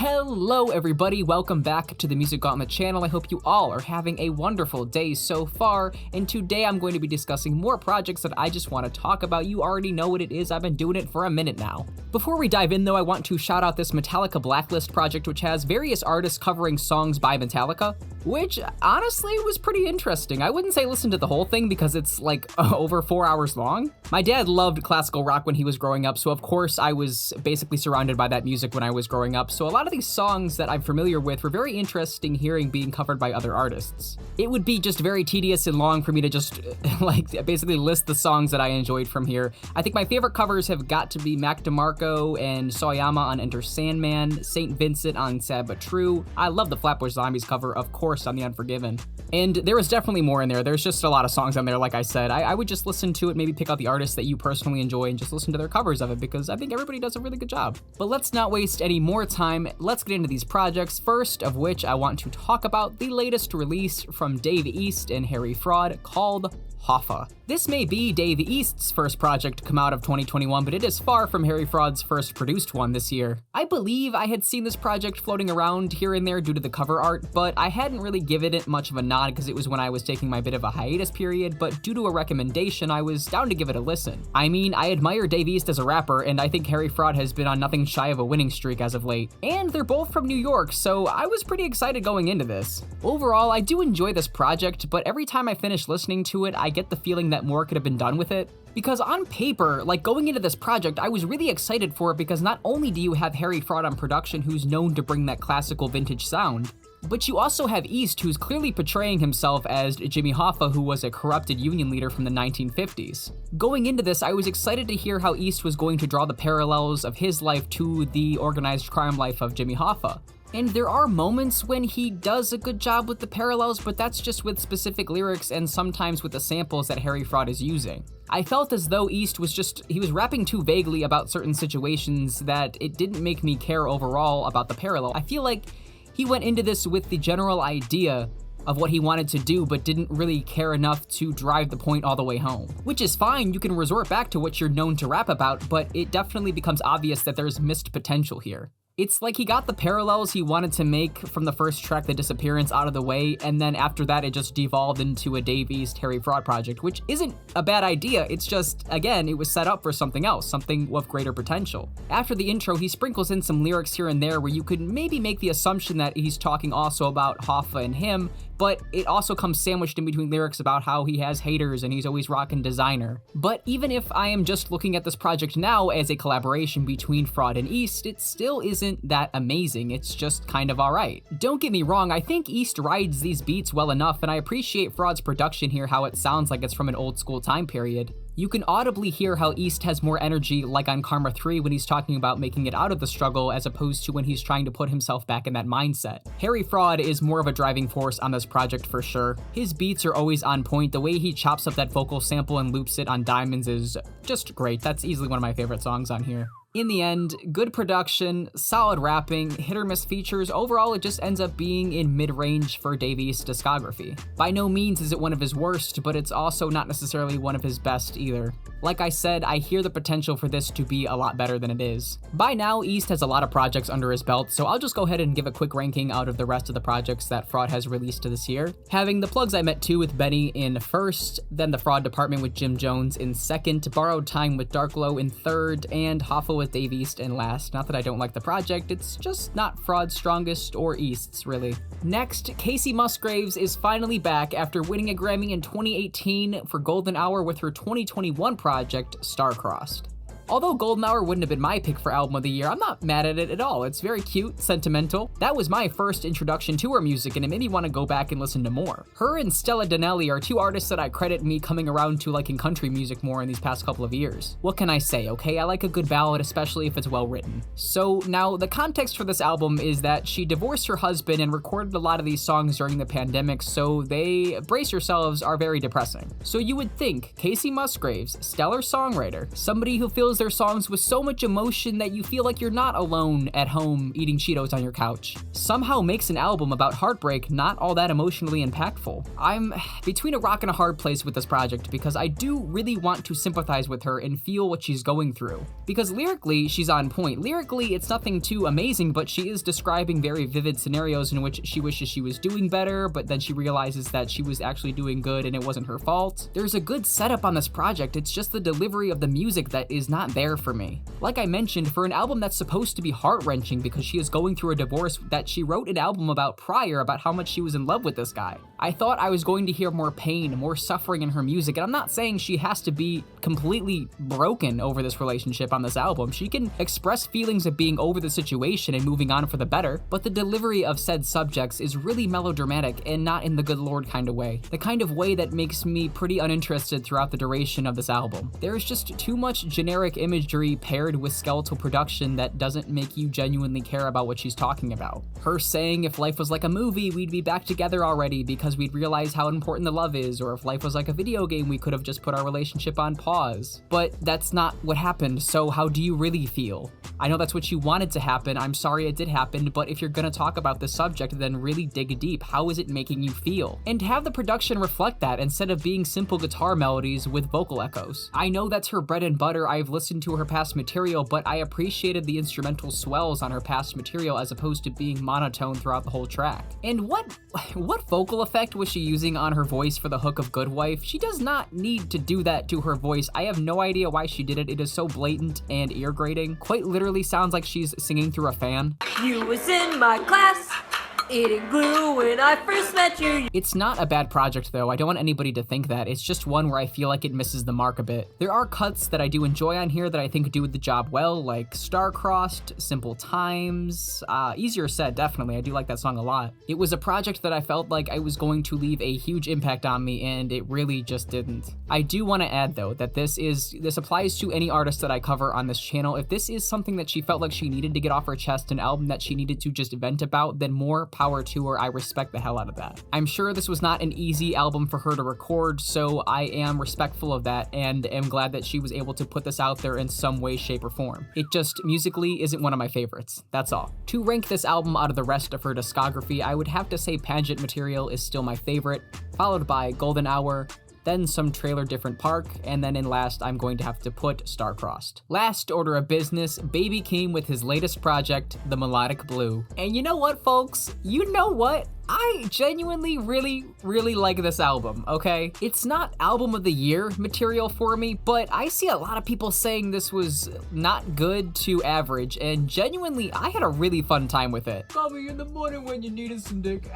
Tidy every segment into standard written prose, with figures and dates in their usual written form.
Hello everybody, welcome back to the Music Gauntlet channel. I hope you all are having a wonderful day so far, and today I'm going to be discussing more projects that I just want to talk about. You already know what it is, I've been doing it for a minute now. Before we dive in though, I want to shout out this Metallica Blacklist project, which has various artists covering songs by Metallica, which honestly was pretty interesting. I wouldn't say listen to the whole thing because it's like over 4 hours long. My dad loved classical rock when he was growing up, so of course I was basically surrounded by that music when I was growing up, so a lot of these songs that I'm familiar with were very interesting hearing being covered by other artists. It would be just very tedious and long for me to just basically list the songs that I enjoyed from here. I think my favorite covers have got to be Mac DeMarco and Sawayama on Enter Sandman, St. Vincent on Sad But True. I love the Flatbush Zombies cover, of course, on The Unforgiven. And there was definitely more in there. There's just a lot of songs on there, like I said. I would just listen to it, maybe pick out the artists that you personally enjoy and just listen to their covers of it, because I think everybody does a really good job. But let's not waste any more time. Let's get into these projects, first of which I want to talk about the latest release from Dave East and Harry Fraud called Hoffa. This may be Dave East's first project to come out of 2021, but it is far from Harry Fraud's first produced one this year. I believe I had seen this project floating around here and there due to the cover art, but I hadn't really given it much of a nod because it was when I was taking my bit of a hiatus period, but due to a recommendation, I was down to give it a listen. I mean, I admire Dave East as a rapper, and I think Harry Fraud has been on nothing shy of a winning streak as of late. And they're both from New York, so I was pretty excited going into this. Overall, I do enjoy this project, but every time I finish listening to it, I get the feeling that more could have been done with it. Because on paper, like going into this project, I was really excited for it because not only do you have Harry Fraud on production, who's known to bring that classical vintage sound, but you also have East, who's clearly portraying himself as Jimmy Hoffa, who was a corrupted union leader from the 1950s. Going into this, I was excited to hear how East was going to draw the parallels of his life to the organized crime life of Jimmy Hoffa. And there are moments when he does a good job with the parallels, but that's just with specific lyrics and sometimes with the samples that Harry Fraud is using. I felt as though East was he was rapping too vaguely about certain situations that it didn't make me care overall about the parallel. I feel like he went into this with the general idea of what he wanted to do, but didn't really care enough to drive the point all the way home. Which is fine, you can resort back to what you're known to rap about, but it definitely becomes obvious that there's missed potential here. It's like he got the parallels he wanted to make from the first track, The Disappearance, out of the way, and then after that it just devolved into a Dave East Harry Fraud project, which isn't a bad idea, it's just, again, it was set up for something else, something of greater potential. After the intro, he sprinkles in some lyrics here and there where you could maybe make the assumption that he's talking also about Hoffa and him, but it also comes sandwiched in between lyrics about how he has haters and he's always rocking designer. But even if I am just looking at this project now as a collaboration between Fraud and East, it still isn't that amazing, it's just kind of alright. Don't get me wrong, I think East rides these beats well enough, and I appreciate Fraud's production here, how it sounds like it's from an old school time period. You can audibly hear how East has more energy, like on Karma 3 when he's talking about making it out of the struggle as opposed to when he's trying to put himself back in that mindset. Harry Fraud is more of a driving force on this project for sure. His beats are always on point. The way he chops up that vocal sample and loops it on Diamonds is just great. That's easily one of my favorite songs on here. In the end, good production, solid rapping, hit or miss features. Overall, it just ends up being in mid-range for Dave East's discography. By no means is it one of his worst, but it's also not necessarily one of his best either. Like I said, I hear the potential for this to be a lot better than it is. By now, East has a lot of projects under his belt, so I'll just go ahead and give a quick ranking out of the rest of the projects that Fraud has released this year. Having The Plugs I Met 2 with Benny in first, then The Fraud Department with Jim Jones in second, Borrowed Time with Darklow in third, and Hoffa with Dave East in last. Not that I don't like the project, it's just not Fraud's strongest or East's, really. Next, Kacey Musgraves is finally back after winning a Grammy in 2018 for Golden Hour with her 2021 project, Starcrossed. Although Golden Hour wouldn't have been my pick for Album of the Year, I'm not mad at it at all. It's very cute, sentimental. That was my first introduction to her music, and it made me want to go back and listen to more. Her and Stella Donnelly are two artists that I credit me coming around to liking country music more in these past couple of years. What can I say, okay? I like a good ballad, especially if it's well written. So now, the context for this album is that she divorced her husband and recorded a lot of these songs during the pandemic, so they, brace yourselves, are very depressing. So you would think Kacey Musgraves, stellar songwriter, somebody who feels their songs with so much emotion that you feel like you're not alone at home eating Cheetos on your couch. Somehow makes an album about heartbreak not all that emotionally impactful. I'm between a rock and a hard place with this project because I do really want to sympathize with her and feel what she's going through. Because lyrically, she's on point. Lyrically, it's nothing too amazing, but she is describing very vivid scenarios in which she wishes she was doing better, but then she realizes that she was actually doing good and it wasn't her fault. There's a good setup on this project, it's just the delivery of the music that is not there for me. Like I mentioned, for an album that's supposed to be heart-wrenching because she is going through a divorce that she wrote an album about prior about how much she was in love with this guy, I thought I was going to hear more pain, more suffering in her music, and I'm not saying she has to be completely broken over this relationship on this album. She can express feelings of being over the situation and moving on for the better, but the delivery of said subjects is really melodramatic and not in the good lord kind of way. The kind of way that makes me pretty uninterested throughout the duration of this album. There's just too much generic imagery paired with skeletal production that doesn't make you genuinely care about what she's talking about. Her saying if life was like a movie, we'd be back together already because we'd realize how important the love is, or if life was like a video game, we could have just put our relationship on pause. But that's not what happened, so how do you really feel? I know that's what you wanted to happen, I'm sorry it did happen, but if you're gonna talk about this subject, then really dig deep. How is it making you feel? And have the production reflect that instead of being simple guitar melodies with vocal echoes. I know that's her bread and butter, I've listened to her past material, but I appreciated the instrumental swells on her past material as opposed to being monotone throughout the whole track. And what vocal effect was she using on her voice for the hook of Good Wife? She does not need to do that to her voice. I have no idea why she did it. It is so blatant and ear grating. Quite literally sounds like she's singing through a fan. You was in my class, eating glue when I first met you. It's not a bad project though, I don't want anybody to think that. It's just one where I feel like it misses the mark a bit. There are cuts that I do enjoy on here that I think do the job well, like Starcrossed, Simple Times, Easier Said, definitely, I do like that song a lot. It was a project that I felt like I was going to leave a huge impact on me, and it really just didn't. I do want to add though that this applies to any artist that I cover on this channel. If this is something that she felt like she needed to get off her chest, an album that she needed to just vent about, then more power to her. I respect the hell out of that. I'm sure this was not an easy album for her to record, so I am respectful of that and am glad that she was able to put this out there in some way, shape, or form. It just musically isn't one of my favorites. That's all. To rank this album out of the rest of her discography, I would have to say Pageant Material is still my favorite, followed by Golden Hour, then Some Trailer Different Park, and then in last, I'm going to have to put Starcrossed. Last order of business, Baby Keem with his latest project, The Melodic Blue. And you know what, folks? You know what? I genuinely really like this album, okay? It's not album of the year material for me, but I see a lot of people saying this was not good to average, and genuinely, I had a really fun time with it. Call me in the morning when you needed some dick.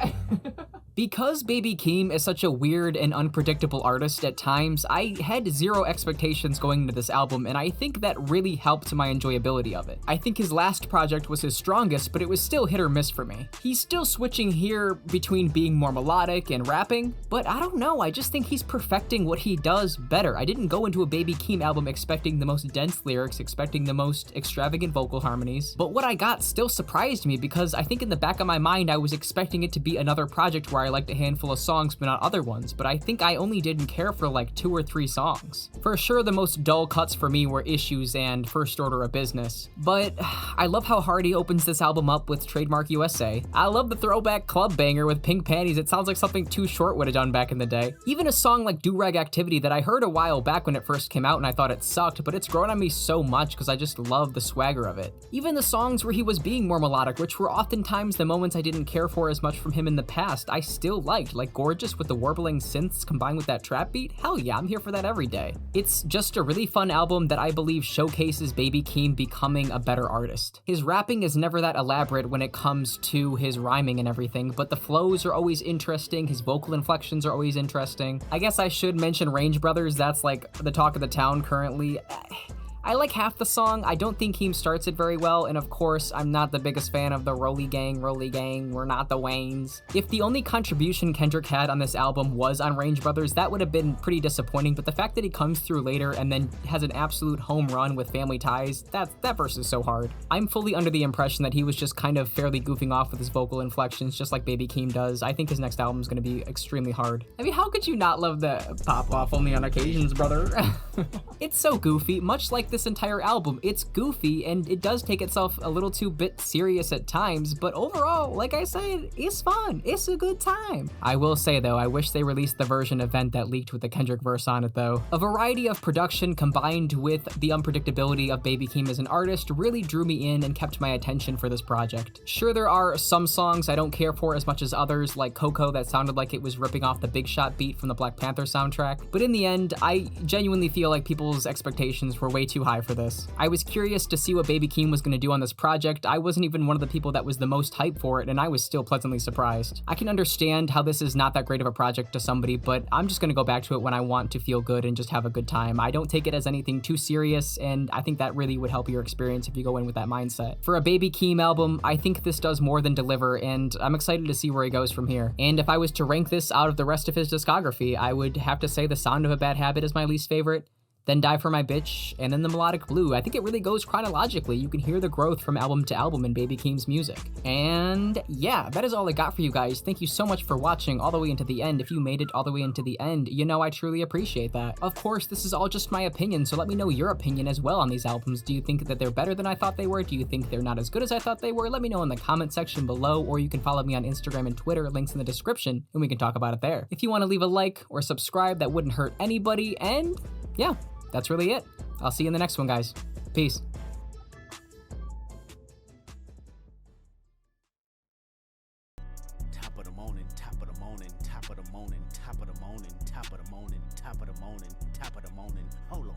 Because Baby Keem is such a weird and unpredictable artist at times, I had zero expectations going into this album, and I think that really helped my enjoyability of it. I think his last project was his strongest, but it was still hit or miss for me. He's still switching here between being more melodic and rapping, but I don't know, I just think he's perfecting what he does better. I didn't go into a Baby Keem album expecting the most dense lyrics, expecting the most extravagant vocal harmonies, but what I got still surprised me because I think in the back of my mind I was expecting it to be another project where I liked a handful of songs but not other ones, but I think I only didn't care for like 2 or 3 songs. For sure the most dull cuts for me were Issues and First Order of Business, but I love how Hardy opens this album up with Trademark USA. I love the throwback club banger with Pink Panties. It sounds like something Too Short would have done back in the day. Even a song like Do-Rag Activity that I heard a while back when it first came out and I thought it sucked, but it's grown on me so much because I just love the swagger of it. Even the songs where he was being more melodic, which were oftentimes the moments I didn't care for as much from him in the past, I still liked, like Gorgeous with the warbling synths combined with that trap beat. Hell yeah, I'm here for that every day. It's just a really fun album that I believe showcases Baby Keem becoming a better artist. His rapping is never that elaborate when it comes to his rhyming and everything, but the flows are always interesting, his vocal inflections are always interesting. I guess I should mention Range Brothers, that's like the talk of the town currently. I like half the song. I don't think Keem starts it very well, and of course, I'm not the biggest fan of the Rolly Gang, we're not the Waynes. If the only contribution Kendrick had on this album was on Range Brothers, that would have been pretty disappointing, but the fact that he comes through later and then has an absolute home run with Family Ties, that verse is so hard. I'm fully under the impression that he was just kind of fairly goofing off with his vocal inflections, just like Baby Keem does. I think his next album is going to be extremely hard. I mean, how could you not love the pop off only on occasions, brother? It's so goofy, much like this entire album. It's goofy and it does take itself a little too bit serious at times, but overall, like I said, it's fun. It's a good time. I will say though, I wish they released the version event that leaked with the Kendrick verse on it though. A variety of production combined with the unpredictability of Baby Keem as an artist really drew me in and kept my attention for this project. Sure, there are some songs I don't care for as much as others, like Coco that sounded like it was ripping off the Big Shot beat from the Black Panther soundtrack, but in the end, I genuinely feel like people's expectations were way too high for this. I was curious to see what Baby Keem was going to do on this project. I wasn't even one of the people that was the most hyped for it, and I was still pleasantly surprised. I can understand how this is not that great of a project to somebody, but I'm just going to go back to it when I want to feel good and just have a good time. I don't take it as anything too serious, and I think that really would help your experience if you go in with that mindset. For a Baby Keem album, I think this does more than deliver, and I'm excited to see where he goes from here. And if I was to rank this out of the rest of his discography, I would have to say The Sound of a Bad Habit is my least favorite, then Die For My Bitch, and then the Melodic Blue. I think it really goes chronologically. You can hear the growth from album to album in Baby Keem's music. And yeah, that is all I got for you guys. Thank you so much for watching all the way into the end. If you made it all the way into the end, you know I truly appreciate that. Of course, this is all just my opinion, so let me know your opinion as well on these albums. Do you think that they're better than I thought they were? Do you think they're not as good as I thought they were? Let me know in the comment section below, or you can follow me on Instagram and Twitter, links in the description, and we can talk about it there. If you want to leave a like or subscribe, that wouldn't hurt anybody, and yeah, that's really it. I'll see you in the next one, guys. Peace. Top of the morning, top of the morning, top of the morning, top of the morning, top of the morning, top of the morning, top of the morning. Hold on.